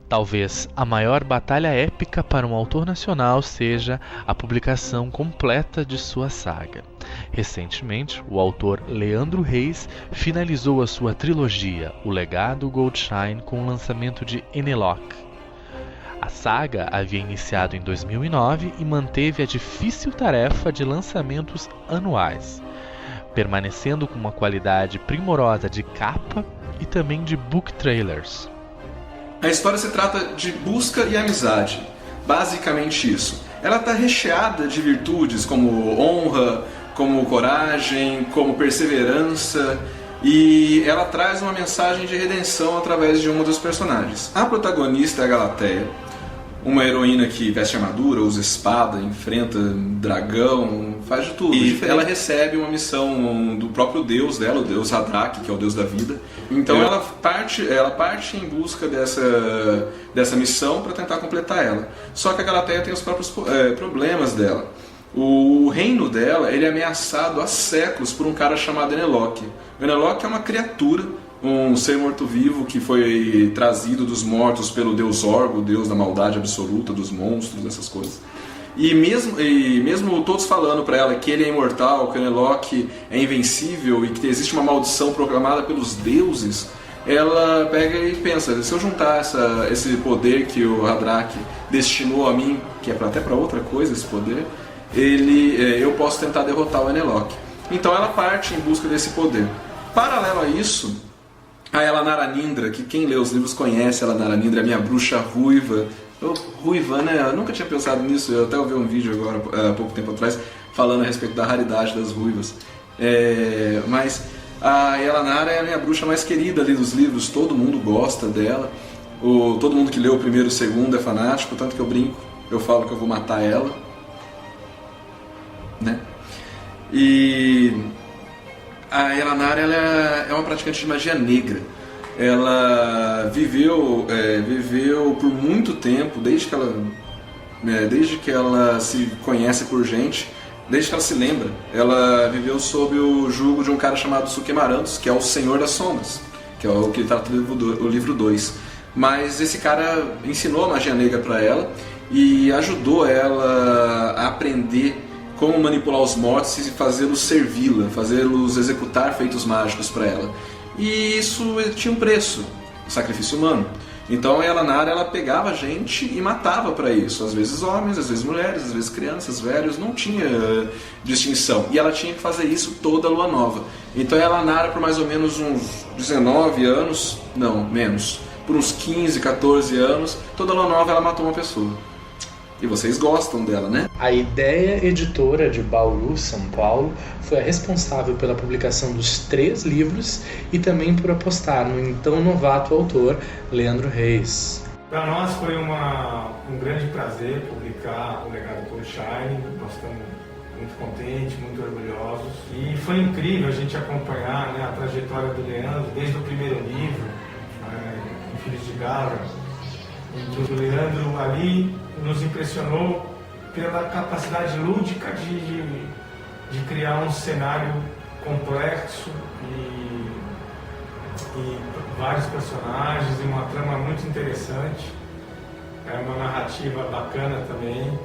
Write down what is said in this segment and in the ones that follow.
Talvez a maior batalha épica para um autor nacional seja a publicação completa de sua saga. Recentemente, o autor Leandro Reis finalizou a sua trilogia, O Legado Goldshine, com o lançamento de Eneloc. A saga havia iniciado em 2009 e manteve a difícil tarefa de lançamentos anuais, permanecendo com uma qualidade primorosa de capa e também de book trailers. A história se trata de busca e amizade, basicamente isso. Ela está recheada de virtudes como honra, como coragem, como perseverança, e ela traz uma mensagem de redenção através de uma dos personagens. A protagonista é a Galateia, uma heroína que veste armadura, usa espada, enfrenta dragão, faz de tudo. E ela recebe uma missão do próprio deus dela, o deus Hadraki, que é o deus da vida. Então ela parte em busca dessa missão para tentar completar ela. Só que a Galateia tem os próprios problemas dela. O reino dela ele é ameaçado há séculos por um cara chamado Eneloc. O Eneloc é uma criatura, um ser morto-vivo que foi trazido dos mortos pelo deus Orgo, o deus da maldade absoluta, dos monstros, dessas coisas. E mesmo todos falando para ela que ele é imortal, que o Eneloc é invencível e que existe uma maldição proclamada pelos deuses, ela pega e pensa, se eu juntar esse poder que o Hadraki destinou a mim, que é até para outra coisa esse poder, eu posso tentar derrotar o Eneloc. Então ela parte em busca desse poder. Paralelo a isso, a Elanara Nindra, que quem lê os livros conhece, a Elanara Nindra é a minha bruxa ruiva. Ruiva, né? Eu nunca tinha pensado nisso, eu até ouvi um vídeo agora, há pouco tempo atrás, falando a respeito da raridade das ruivas. Mas a Elanara é a minha bruxa mais querida ali dos livros, todo mundo gosta dela. Todo mundo que leu o primeiro e o segundo é fanático, tanto que eu brinco, eu falo que eu vou matar ela. Né? E a Elanara ela é uma praticante de magia negra. Ela viveu por muito tempo, desde que ela se conhece por gente, desde que ela se lembra. Ela viveu sob o jugo de um cara chamado Sukemaranthus, que é o Senhor das Sombras, que é o que trata o livro 2. Mas esse cara ensinou a magia negra para ela e ajudou ela a aprender como manipular os mortos e fazê-los servi-la, fazê-los executar feitos mágicos para ela. E isso tinha um preço, o sacrifício humano. Então a Elanara ela pegava gente e matava para isso. Às vezes homens, às vezes mulheres, às vezes crianças, velhos, não tinha distinção. E ela tinha que fazer isso toda lua nova. Então a Elanara por mais ou menos uns 19 anos, não, menos, por uns 15, 14 anos, toda lua nova ela matou uma pessoa. E vocês gostam dela, né? A Ideia Editora de Bauru, São Paulo, foi a responsável pela publicação dos 3 livros e também por apostar no então novato autor Leandro Reis. Para nós foi um grande prazer publicar O Legado Goldshine. Nós estamos muito contentes, muito orgulhosos. E foi incrível a gente acompanhar, né, a trajetória do Leandro desde o primeiro livro, em Filhos de Gala. O Leandro ali nos impressionou pela capacidade lúdica de criar um cenário complexo e vários personagens e uma trama muito interessante. É uma narrativa bacana também,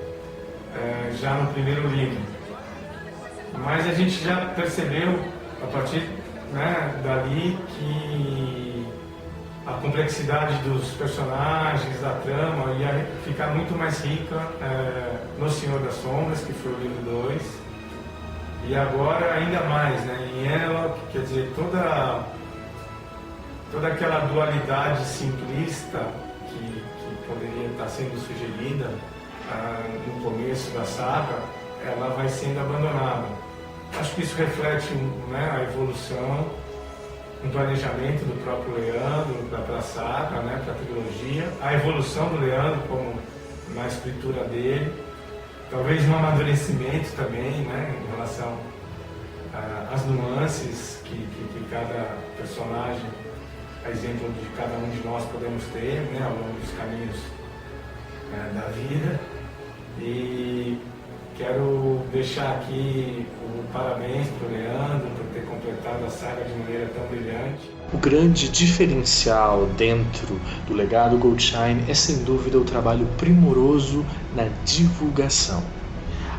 já no primeiro livro. Mas a gente já percebeu, a partir, né, dali, que a complexidade dos personagens, da trama, ia ficar muito mais rica no Senhor das Sombras, que foi o livro 2, e agora ainda mais, né, em Eneloc, quer dizer, toda aquela dualidade simplista que poderia estar sendo sugerida no começo da saga, ela vai sendo abandonada. Acho que isso reflete, né, a evolução, um planejamento do próprio Leandro para a saga, né, para a trilogia, a evolução do Leandro como na escritura dele, talvez um amadurecimento também, né, em relação às nuances que cada personagem, a exemplo de cada um de nós podemos ter, né, ao longo dos caminhos da vida. E Quero deixar aqui o parabéns para o Leandro por ter completado a saga de maneira tão brilhante. O grande diferencial dentro do legado Goldshine é sem dúvida o trabalho primoroso na divulgação.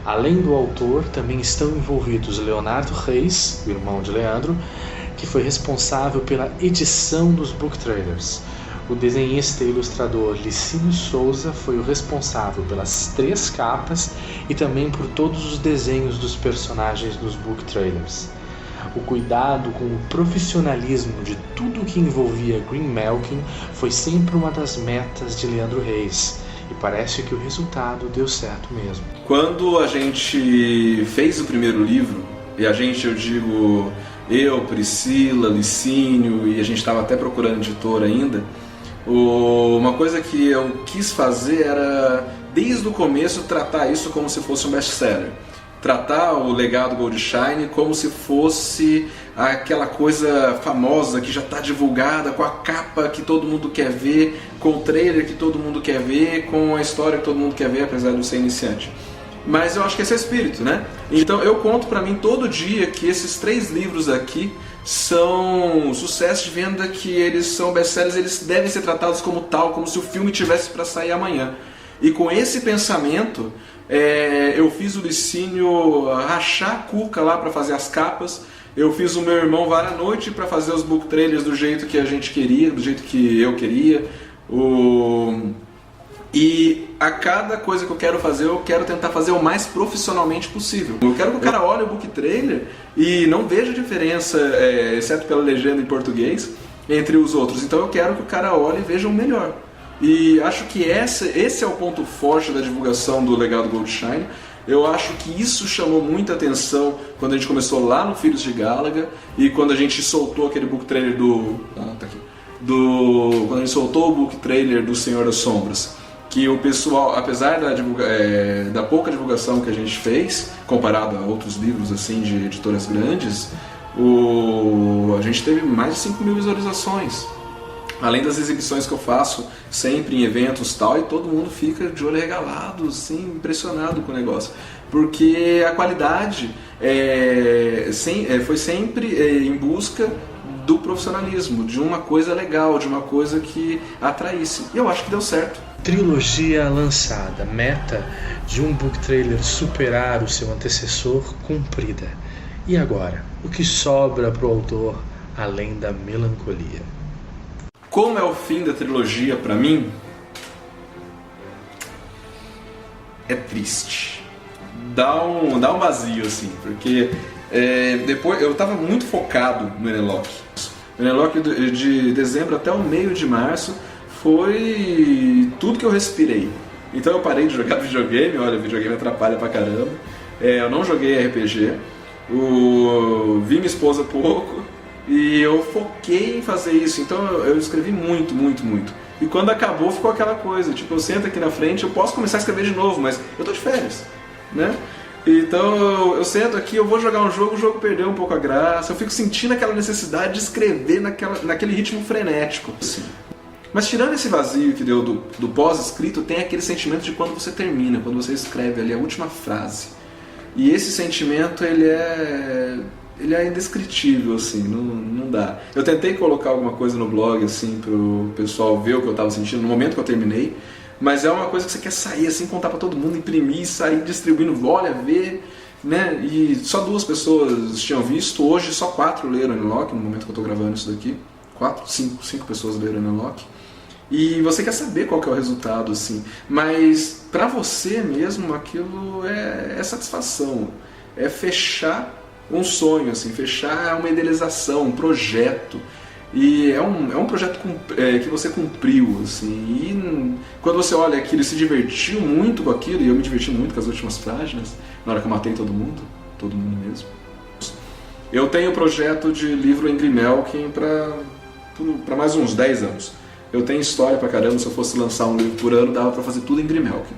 Além do autor, também estão envolvidos Leonardo Reis, o irmão de Leandro, que foi responsável pela edição dos book trailers. O desenhista e ilustrador Licínio Souza foi o responsável pelas 3 capas e também por todos os desenhos dos personagens dos book trailers. O cuidado com o profissionalismo de tudo que envolvia Green Melkin foi sempre uma das metas de Leandro Reis, e parece que o resultado deu certo mesmo. Quando a gente fez o primeiro livro, e a gente, eu digo, eu, Priscila, Licínio, e a gente estava até procurando editor ainda, uma coisa que eu quis fazer era, desde o começo, tratar isso como se fosse um best-seller. Tratar o legado Goldshine como se fosse aquela coisa famosa que já está divulgada, com a capa que todo mundo quer ver, com o trailer que todo mundo quer ver, com a história que todo mundo quer ver, apesar de eu ser iniciante. Mas eu acho que esse é o espírito, né? Então eu conto pra mim todo dia que esses 3 livros aqui são sucesso de venda, que eles são best-sellers, eles devem ser tratados como tal, como se o filme tivesse para sair amanhã. E com esse pensamento, eu fiz o Licínio rachar a cuca lá para fazer as capas, eu fiz o meu irmão varar a noite para fazer os book trailers do jeito que a gente queria, do jeito que eu queria. E a cada coisa que eu quero fazer, eu quero tentar fazer o mais profissionalmente possível. Eu quero que o cara olhe o book trailer e não veja diferença, exceto pela legenda em português, entre os outros. Então eu quero que o cara olhe e veja o melhor. E acho que esse é o ponto forte da divulgação do legado Goldshine. Eu acho que isso chamou muita atenção quando a gente começou lá no Filhos de Galaga e quando a gente soltou aquele book trailer quando a gente soltou o book trailer do Senhor das Sombras. Que o pessoal, apesar da pouca divulgação que a gente fez, comparado a outros livros assim de editoras grandes, a gente teve mais de 5.000 visualizações. Além das exibições que eu faço sempre em eventos e tal, e todo mundo fica de olho regalado, assim, impressionado com o negócio. Porque a qualidade foi sempre em busca do profissionalismo, de uma coisa legal, de uma coisa que atraísse. E eu acho que deu certo. Trilogia lançada, meta de um book trailer superar o seu antecessor cumprida. E agora, o que sobra para o autor além da melancolia? Como é o fim da trilogia para mim? É triste. Dá um vazio assim, porque depois eu estava muito focado no Eneloc. O Eneloc de dezembro até o meio de março foi tudo que eu respirei. Então eu parei de jogar videogame, olha, videogame atrapalha pra caramba. Eu não joguei RPG, vi minha esposa pouco e eu foquei em fazer isso. Então eu escrevi muito. E quando acabou ficou aquela coisa, tipo, eu sento aqui na frente, eu posso começar a escrever de novo, mas eu tô de férias, né? Então eu sento aqui, eu vou jogar um jogo, o jogo perdeu um pouco a graça, eu fico sentindo aquela necessidade de escrever naquele ritmo frenético. Assim. Mas tirando esse vazio que deu do pós-escrito, tem aquele sentimento de quando você termina, quando você escreve ali a última frase. E esse sentimento, ele é indescritível, assim, não dá. Eu tentei colocar alguma coisa no blog, assim, pro pessoal ver o que eu estava sentindo no momento que eu terminei, mas é uma coisa que você quer sair, assim, contar para todo mundo, imprimir, sair distribuindo, olha, ver, né? E só 2 pessoas tinham visto, hoje só 4 leram Eneloc, no momento que eu estou gravando isso daqui. 5 pessoas leram Eneloc. E você quer saber qual que é o resultado, assim. Mas para você mesmo aquilo é satisfação. É fechar um sonho, assim, fechar uma idealização, um projeto. E é um projeto que você cumpriu, assim. E quando você olha aquilo e se divertiu muito com aquilo, e eu me diverti muito com as últimas páginas, na hora que eu matei todo mundo mesmo. Eu tenho projeto de livro em Green Melkin para mais uns 10 anos. Eu tenho história pra caramba, se eu fosse lançar um livro por ano, dava pra fazer tudo em Green Melkin.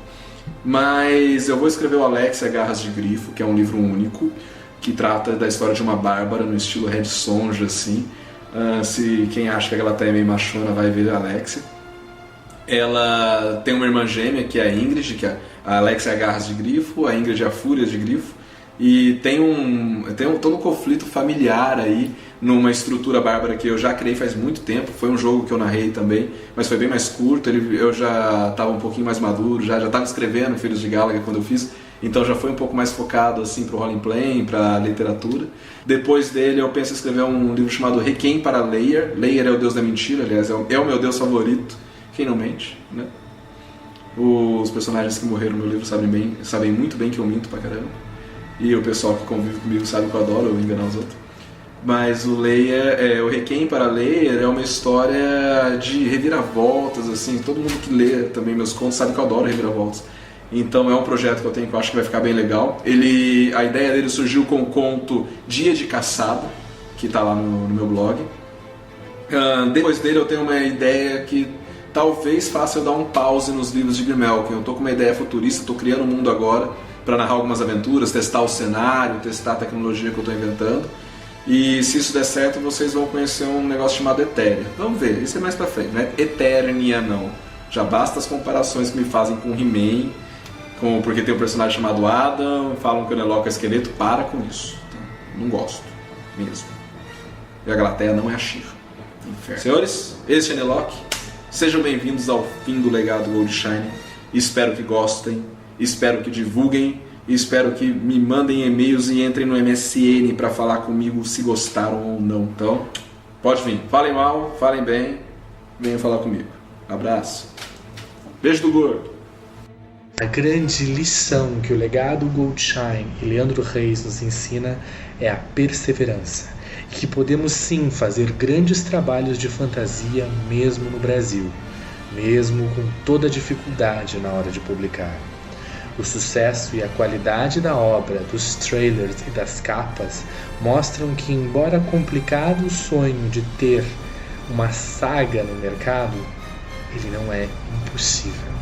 Mas eu vou escrever o Alexia Garras de Grifo, que é um livro único, que trata da história de uma bárbara no estilo Red Sonja, assim. Se quem acha que ela tá meio machona vai ver a Alexia. Ela tem uma irmã gêmea, que é a Ingrid, que a Alexia Garras de Grifo, a Ingrid a Fúria de Grifo, e tem todo um conflito familiar aí numa estrutura bárbara que eu já criei faz muito tempo. Foi um jogo que eu narrei também, mas foi bem mais curto. Eu já estava um pouquinho mais maduro, já estava escrevendo Filhos de Gallagher quando eu fiz, então já foi um pouco mais focado assim para o role playing, para a literatura. Depois dele eu penso em escrever um livro chamado Requiem para Lair. Lair é o deus da mentira, aliás, é o meu deus favorito, quem não mente, né? Os personagens que morreram no meu livro sabem muito bem que eu minto pra caramba. E o pessoal que convive comigo sabe que eu adoro eu enganar os outros. Mas o o Requiem para Lair é uma história de reviravoltas, assim. Todo mundo que lê também meus contos sabe que eu adoro reviravoltas. Então é um projeto que eu tenho que eu acho que vai ficar bem legal. A ideia dele surgiu com o conto Dia de Caçada, que está lá no meu blog. Depois dele eu tenho uma ideia que talvez faça eu dar um pause nos livros de Grimalkin. Eu estou com uma ideia futurista, estou criando um mundo agora para narrar algumas aventuras, testar o cenário, testar a tecnologia que eu estou inventando. E se isso der certo, vocês vão conhecer um negócio chamado Etérea. Vamos ver, isso é mais pra frente, não é Eternia não. Já basta as comparações que me fazem com He-Man, porque tem um personagem chamado Adam, falam que o Neloque é esqueleto, para com isso. Tá? Não gosto, mesmo. E a Galateia não é a She-Ra. Senhores, esse é Neloque. Sejam bem-vindos ao fim do legado Goldshine. Espero que gostem, espero que divulguem, espero que me mandem e-mails e entrem no MSN para falar comigo se gostaram ou não. Então, pode vir. Falem mal, falem bem, venham falar comigo. Abraço. Beijo do gordo. A grande lição que o legado Goldshine e Leandro Reis nos ensina é a perseverança. E que podemos sim fazer grandes trabalhos de fantasia mesmo no Brasil, mesmo com toda a dificuldade na hora de publicar. O sucesso e a qualidade da obra, dos trailers e das capas mostram que, embora complicado o sonho de ter uma saga no mercado, ele não é impossível.